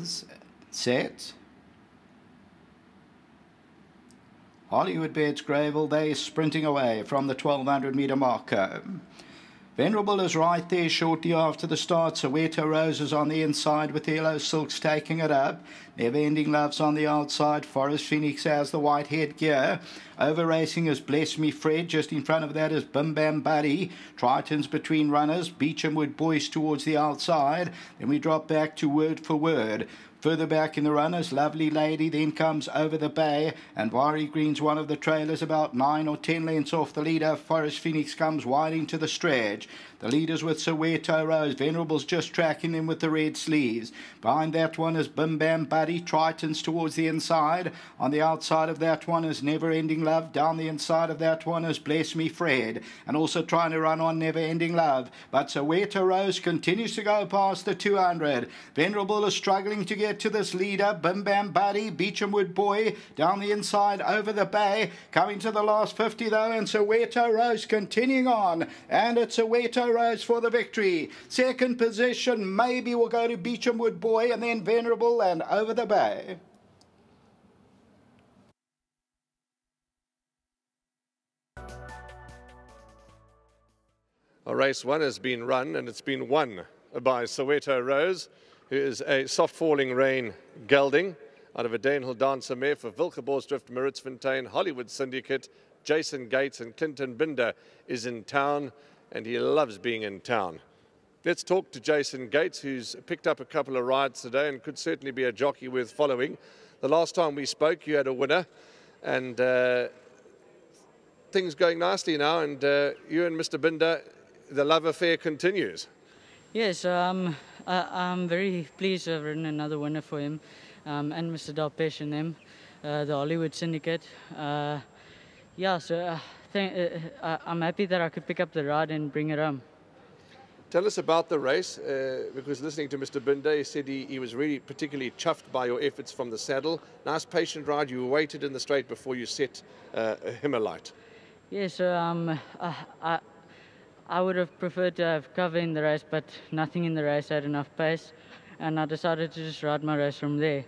is set. Hollywoodbets Greyville, they sprinting away from the 1200-metre marker. Venerable is right there shortly after the start. SOWETO Roses on the inside with the yellow silks taking it up. Never Ending Love's on the outside. Forest Phoenix has the white headgear. Over racing is Bless Me Fred. Just in front of that is Bim Bam Buddy. Triton's between runners. Beecham Wood Boys towards the outside. Then we drop back to Word for Word. Further back in the runners, Lovely Lady then comes Over the Bay, and Wari Green's one of the trailers, about 9 or 10 lengths off the leader. Forest Phoenix comes wide into the stretch. The leaders with SOWETO Rose. Venerable's just tracking them with the red sleeves. Behind that one is Bim Bam Buddy. Triton's towards the inside. On the outside of that one is Never Ending Love. Down the inside of that one is Bless Me Fred. And also trying to run on Never Ending Love. But SOWETO Rose continues to go past the 200. Venerable is struggling to get to this leader. Bim Bam Buddy, Beecham Wood Boy, down the inside, Over the Bay. Coming to the last 50 though, and SOWETO Rose continuing on. And it's SOWETO Rose for the victory. Second position maybe will go to Beecham Wood Boy, and then Venerable and Over the Bay. Race 1 has been run, and it's been won by SOWETO Rose, who is a soft falling rain gelding out of a Danehill Dancer mare for Wilgeborgsdrift, Maritzfontein, Hollywood Syndicate. Jason Gates and Clinton Binder is in town, and he loves being in town. Let's talk to Jason Gates, who's picked up a couple of rides today and could certainly be a jockey worth following. The last time we spoke, you had a winner, and things going nicely now, and you and Mr. Binder, the love affair continues. Yes, I'm very pleased to have written another winner for him, and Mr. Dalpesh and them, the Hollywood Syndicate. Yeah, so I'm happy that I could pick up the ride and bring it home. Tell us about the race, because listening to Mr. Binder, he said he was really particularly chuffed by your efforts from the saddle. Nice patient ride. You waited in the straight before you set him alight. Yeah, so I would have preferred to have cover in the race, but nothing in the race had enough pace, and I decided to just ride my race from there.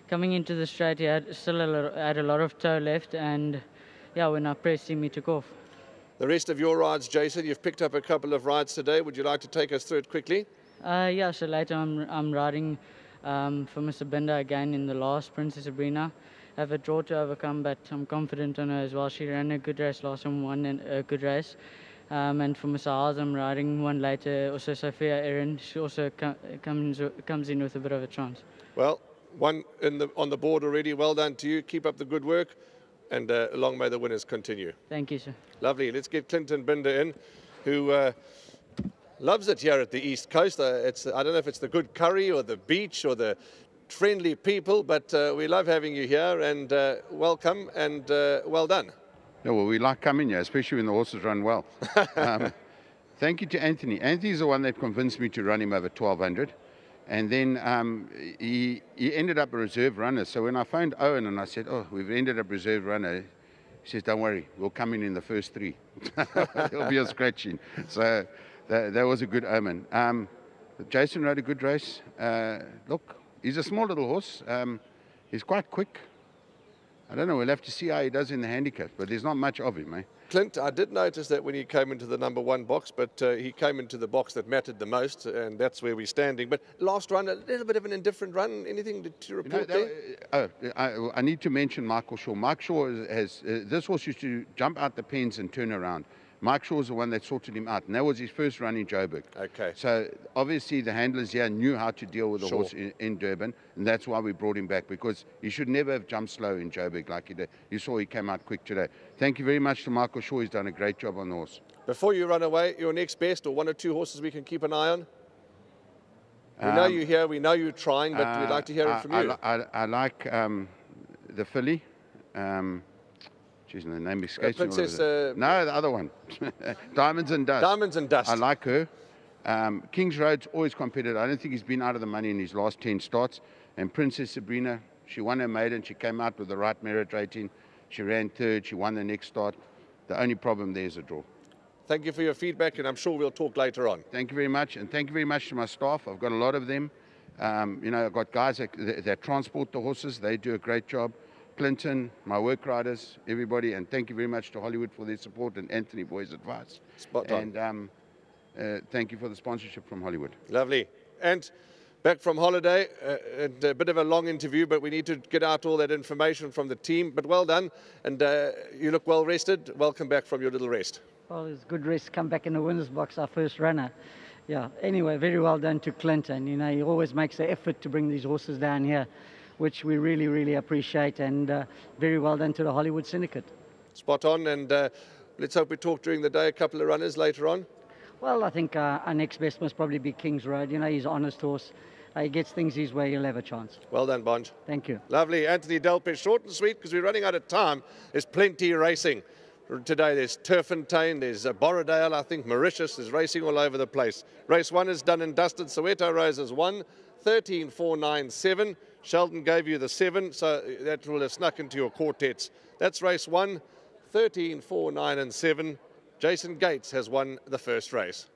Coming into the straight, he had a lot of toe left, and yeah, when I pressed him, he took off. The rest of your rides, Jason, you've picked up a couple of rides today. Would you like to take us through it quickly? Yeah, so later I'm riding for Mr. Binder again in the last, Princess Sabrina. I have a draw to overcome, but I'm confident on her as well. She ran a good race last time, won a good race. And for Mr. Haas, I'm riding one later, also Sophia Erin. She also comes in with a bit of a chance. Well, one on the board already. Well done to you. Keep up the good work, and long may the winners continue. Thank you, sir. Lovely. Let's get Clinton Binder in, who loves it here at the East Coast. I don't know if it's the good curry or the beach or the friendly people, but we love having you here, and welcome and well done. Yeah, well, we like coming here, especially when the horses run well. Thank you to Anthony. Anthony's the one that convinced me to run him over 1200. And then he ended up a reserve runner. So when I phoned Owen and I said, oh, we've ended up reserve runner, he says, don't worry, we'll come in the first 3. There'll be a scratching. So that was a good omen. Jason rode a good race. Look, he's a small little horse. He's quite quick. I don't know, we'll have to see how he does in the handicap, but there's not much of him, eh? Clint, I did notice that when he came into the number 1 box, but he came into the box that mattered the most, and that's where we're standing. But last run, a little bit of an indifferent run. Anything to report there? I need to mention Michael Shaw. Mike Shaw has this horse used to jump out the pens and turn around. Mike Shaw was the one that sorted him out, and that was his first run in Joburg. Okay. So obviously the handlers here knew how to deal with the horse in Durban, and that's why we brought him back, because he should never have jumped slow in Joburg like he did. You saw he came out quick today. Thank you very much to Michael Shaw. He's done a great job on the horse. Before you run away, your next best or 1 or 2 horses we can keep an eye on? We know you're here, we know you're trying, but we'd like to hear it from you. I like the filly. Geez, the name escapes me. Princess... No, the other one. Diamonds and Dust. Diamonds and Dust. I like her. King's Road's always competitive. I don't think he's been out of the money in his last 10 starts. And Princess Sabrina, she won her maiden. She came out with the right merit rating. She ran 3rd. She won the next start. The only problem there is a draw. Thank you for your feedback, and I'm sure we'll talk later on. Thank you very much. And thank you very much to my staff. I've got a lot of them. You know, I've got guys that transport the horses. They do a great job. Clinton, my work riders, everybody, and thank you very much to Hollywood for their support and Anthony for his advice. Spot on. And thank you for the sponsorship from Hollywood. Lovely. And back from holiday, and a bit of a long interview, but we need to get out all that information from the team. But well done, and you look well rested. Welcome back from your little rest. Well, it's good rest. Come back in the winner's box, our first runner. Yeah, anyway, very well done to Clinton. You know, he always makes the effort to bring these horses down here, which we really, really appreciate, and very well done to the Hollywood Syndicate. Spot on, and let's hope we talk during the day, a couple of runners later on. Well, I think our next best must probably be King's Road. You know, he's an honest horse. He gets things his way, he'll have a chance. Well done, Bonge. Thank you. Lovely. Anthony Delpech, short and sweet, because we're running out of time. There's plenty racing. Today there's Turfentine, there's Borrowdale, I think Mauritius is racing all over the place. Race 1 is done and dusted. Soweto Rose has won, 13.497. Sheldon gave you the 7, so that will have snuck into your quartets. That's race 1, 13.49 and 7. Jason Gates has won the first race.